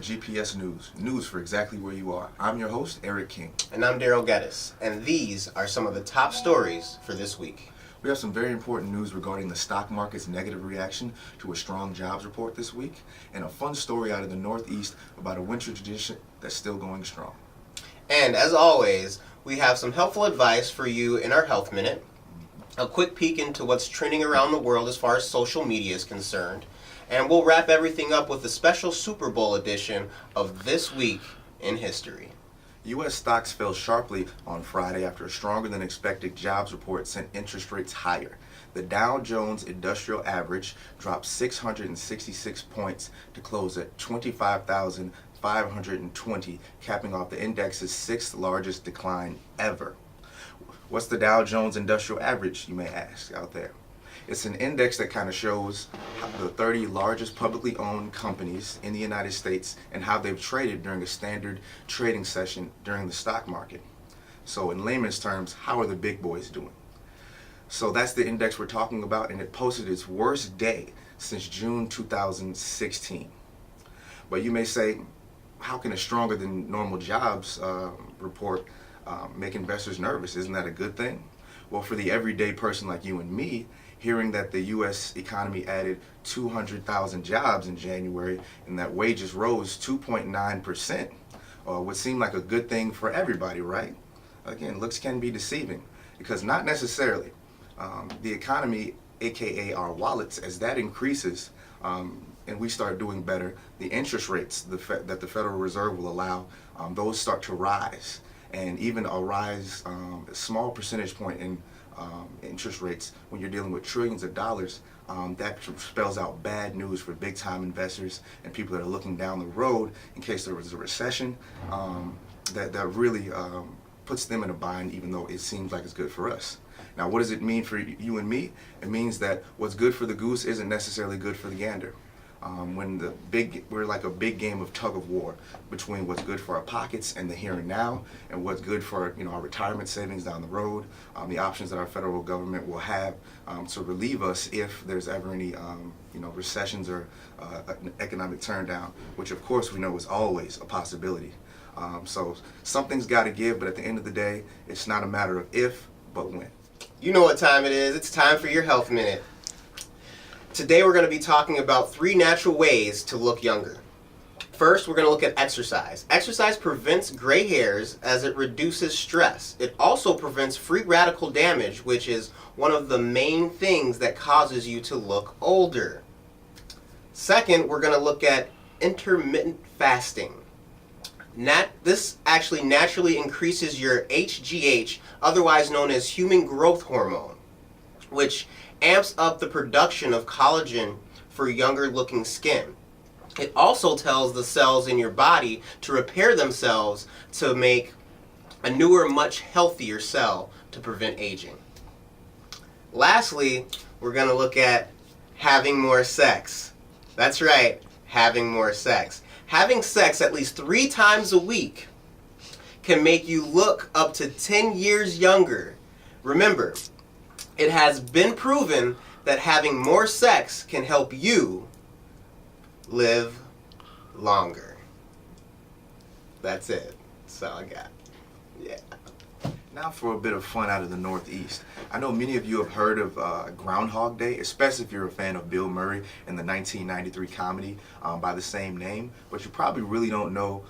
GPS News, news for exactly where you are. I'm your host, Eric King. And I'm Daryl Geddes, and these are some of the top stories for this week. We have some very important news regarding the stock market's negative reaction to a strong jobs report this week, and a fun story out of the Northeast about a winter tradition that's still going strong. And as always, we have some helpful advice for you in our Health Minute, a quick peek into what's trending around the world as far as social media is concerned, and we'll wrap everything up with a special Super Bowl edition of This Week in History. U.S. stocks fell sharply on Friday after a stronger than expected jobs report sent interest rates higher. The Dow Jones Industrial Average dropped 666 points to close at 25,520, capping off the index's sixth largest decline ever. What's the Dow Jones Industrial Average, you may ask out there? It's an index that kind of shows the 30 largest publicly owned companies in the United States and how they've traded during a standard trading session during the stock market. So in layman's terms, how are the big boys doing? So that's the index we're talking about, and it posted its worst day since June 2016. But you may say, how can a stronger than normal jobs report make investors nervous? Isn't that a good thing? Well, for the everyday person like you and me, hearing that the U.S. economy added 200,000 jobs in January and that wages rose 2.9% would seem like a good thing for everybody, right? Again, looks can be deceiving because not necessarily. The economy, aka our wallets, as that increases and we start doing better, the interest rates that the Federal Reserve will allow, those start to rise. And even a rise, a small percentage point in interest rates when you're dealing with trillions of dollars, that spells out bad news for big time investors and people that are looking down the road in case there was a recession. That really puts them in a bind, even though it seems like it's good for us. Now, what does it mean for you and me? It means that what's good for the goose isn't necessarily good for the gander. We're like a big game of tug of war between what's good for our pockets and the here and now, and what's good for our retirement savings down the road, the options that our federal government will have to relieve us if there's ever any recessions or an economic turndown, which of course we know is always a possibility. So something's got to give, but at the end of the day, it's not a matter of if, but when. You know what time it is. It's time for your Health Minute. Today we're going to be talking about 3 natural ways to look younger. First, we're going to look at exercise. Exercise prevents gray hairs as it reduces stress. It also prevents free radical damage, which is one of the main things that causes you to look older. Second, we're going to look at intermittent fasting. This actually naturally increases your HGH, otherwise known as human growth hormone, which amps up the production of collagen for younger looking skin. It also tells the cells in your body to repair themselves to make a newer, much healthier cell to prevent aging. Lastly, we're going to look at having more sex. That's right, having more sex. Having sex at least 3 times a week can make you look up to 10 years younger. Remember, it has been proven that having more sex can help you live longer. That's it. That's all I got. Yeah. Now for a bit of fun out of the Northeast. I know many of you have heard of Groundhog Day, especially if you're a fan of Bill Murray and the 1993 comedy by the same name, but you probably really don't know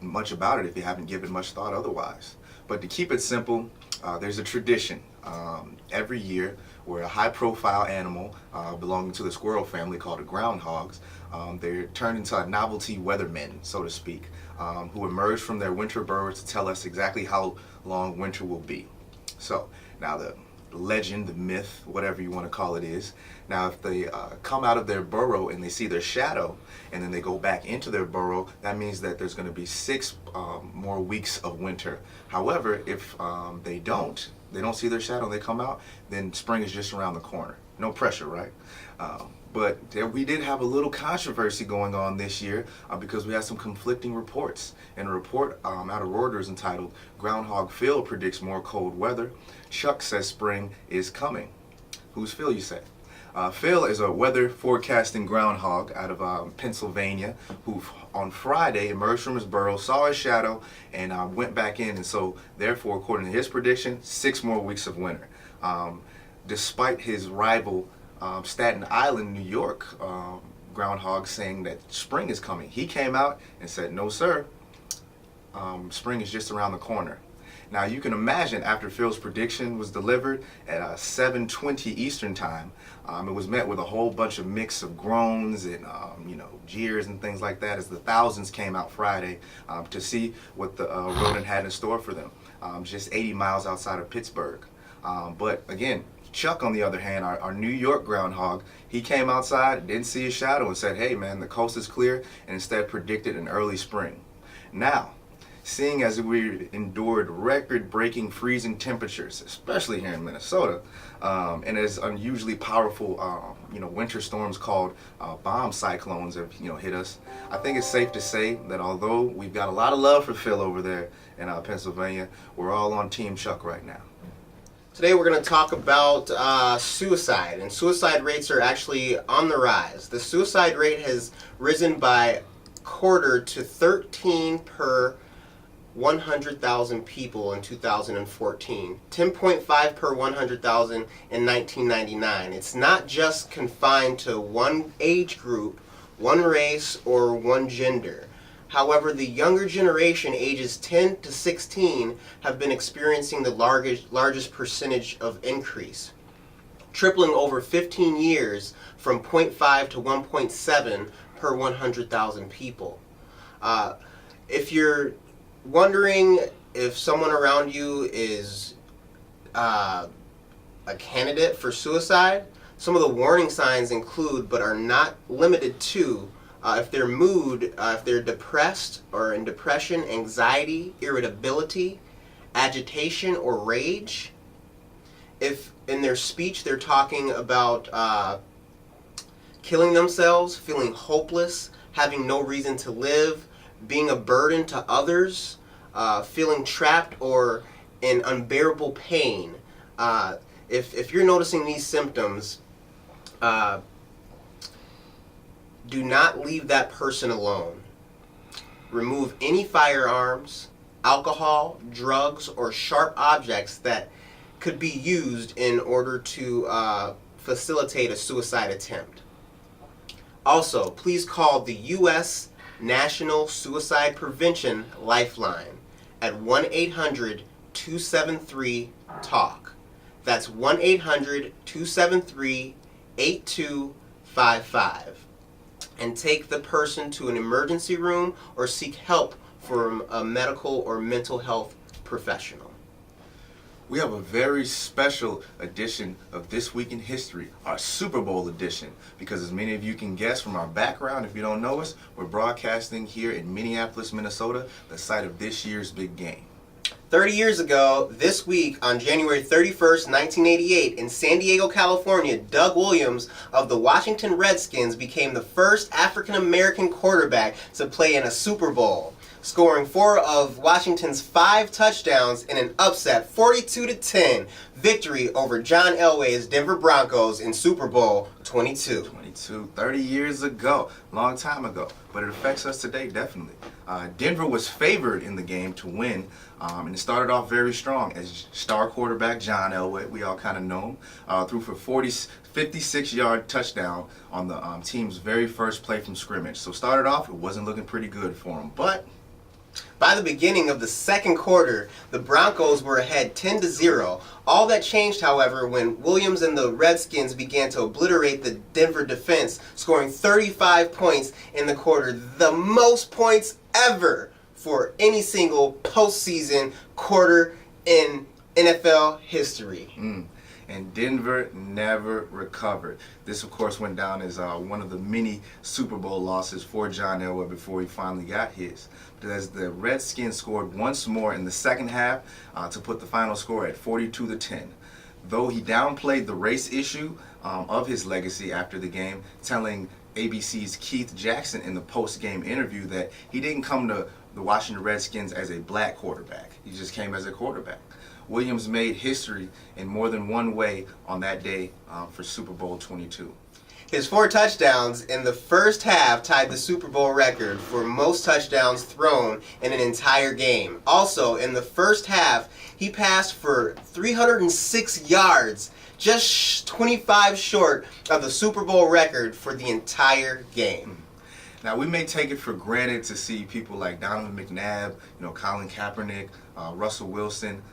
much about it if you haven't given much thought otherwise. But to keep it simple, there's a tradition every year where a high-profile animal belonging to the squirrel family called the groundhogs, they're turned into a novelty weathermen, so to speak, who emerge from their winter burrows to tell us exactly how long winter will be. So now the legend, the myth, whatever you want to call it is, now if they come out of their burrow and they see their shadow and then they go back into their burrow, that means that there's going to be 6 more weeks of winter. However, if they don't see their shadow and they come out, then spring is just around the corner. No pressure, right? But we did have a little controversy going on this year because we had some conflicting reports. And a report out of Reuters entitled "Groundhog Phil predicts more cold weather. Chuck says spring is coming." Who's Phil, you say? Phil is a weather forecasting groundhog out of Pennsylvania who on Friday emerged from his burrow, saw his shadow, and went back in. And so, therefore, according to his prediction, 6 more weeks of winter. Despite his rival Staten Island, New York, groundhog saying that spring is coming, he came out and said, no, sir, spring is just around the corner. Now you can imagine after Phil's prediction was delivered at 7:20 Eastern time, it was met with a whole bunch of mix of groans and jeers and things like that as the thousands came out Friday to see what the rodent had in store for them, just 80 miles outside of Pittsburgh. But again, Chuck, on the other hand, our New York groundhog, he came outside, didn't see his shadow, and said, hey man, the coast is clear, and instead predicted an early spring. Now, seeing as we endured record-breaking freezing temperatures, especially here in Minnesota, and as unusually powerful, winter storms called bomb cyclones have, hit us, I think it's safe to say that although we've got a lot of love for Phil over there in Pennsylvania, we're all on Team Chuck right now. Today we're going to talk about suicide, and suicide rates are actually on the rise. The suicide rate has risen by quarter to 13 per 100,000 people in 2014, 10.5 per 100,000 in 1999. It's not just confined to one age group, one race, or one gender. However, the younger generation, ages 10 to 16, have been experiencing the largest percentage of increase, tripling over 15 years from 0.5 to 1.7 per 100,000 people. If you're wondering if someone around you is a candidate for suicide, some of the warning signs include, but are not limited to, if they're depressed or in depression, anxiety, irritability, agitation, or rage. If in their speech they're talking about killing themselves, feeling hopeless, having no reason to live, being a burden to others, feeling trapped or in unbearable pain. If you're noticing these symptoms, do not leave that person alone. Remove any firearms, alcohol, drugs, or sharp objects that could be used in order to facilitate a suicide attempt. Also, please call the U.S. National Suicide Prevention Lifeline at 1-800-273-TALK. That's 1-800-273-8255. And take the person to an emergency room or seek help from a medical or mental health professional. We have a very special edition of This Week in History, our Super Bowl edition, because as many of you can guess from our background, if you don't know us, we're broadcasting here in Minneapolis, Minnesota, the site of this year's big game. 30 years ago, this week, on January 31st, 1988, in San Diego, California, Doug Williams of the Washington Redskins became the first African-American quarterback to play in a Super Bowl, scoring 4 of Washington's 5 touchdowns in an upset 42-10 victory over John Elway's Denver Broncos in Super Bowl 22. 30 years ago, long time ago, but it affects us today, definitely. Denver was favored in the game to win, and it started off very strong as star quarterback John Elway, we all kind of know him, threw for 56-yard touchdown on the team's very first play from scrimmage. So started off, it wasn't looking pretty good for him, but by the beginning of the second quarter, the Broncos were ahead 10-0. All that changed, however, when Williams and the Redskins began to obliterate the Denver defense, scoring 35 points in the quarter, the most points ever for any single postseason quarter in NFL history. And Denver never recovered. This, of course, went down as one of the many Super Bowl losses for John Elway before he finally got his. But as the Redskins scored once more in the second half to put the final score at 42-10. Though he downplayed the race issue of his legacy after the game, telling ABC's Keith Jackson in the post-game interview that he didn't come to the Washington Redskins as a black quarterback. He just came as a quarterback. Williams made history in more than one way on that day for Super Bowl 22. His 4 touchdowns in the first half tied the Super Bowl record for most touchdowns thrown in an entire game. Also, in the first half, he passed for 306 yards, just 25 short of the Super Bowl record for the entire game. Now, we may take it for granted to see people like Donovan McNabb, Colin Kaepernick, Russell Wilson,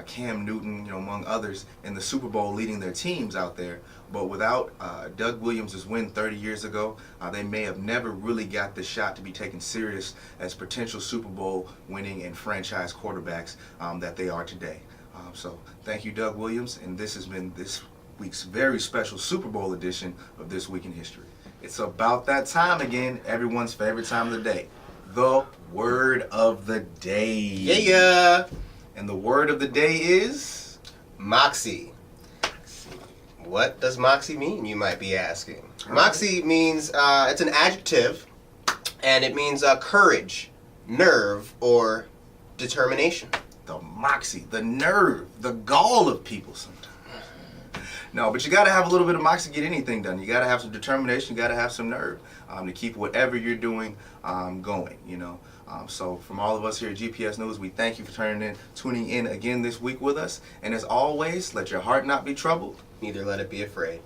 Cam Newton, among others, in the Super Bowl leading their teams out there. But without Doug Williams' win 30 years ago, they may have never really got the shot to be taken serious as potential Super Bowl winning and franchise quarterbacks that they are today. So thank you, Doug Williams, and this has been this week's very special Super Bowl edition of This Week in History. It's about that time again, everyone's favorite time of the day, the word of the day. Yeah. And the word of the day is? Moxie. What does moxie mean, you might be asking? Right. Moxie means, it's an adjective, and it means courage, nerve, or determination. The moxie, the nerve, the gall of people sometimes. No, but you got to have a little bit of moxie to get anything done. You got to have some determination. You got to have some nerve to keep whatever you're doing going, So from all of us here at GPS News, we thank you for tuning in again this week with us. And as always, let your heart not be troubled. Neither let it be afraid.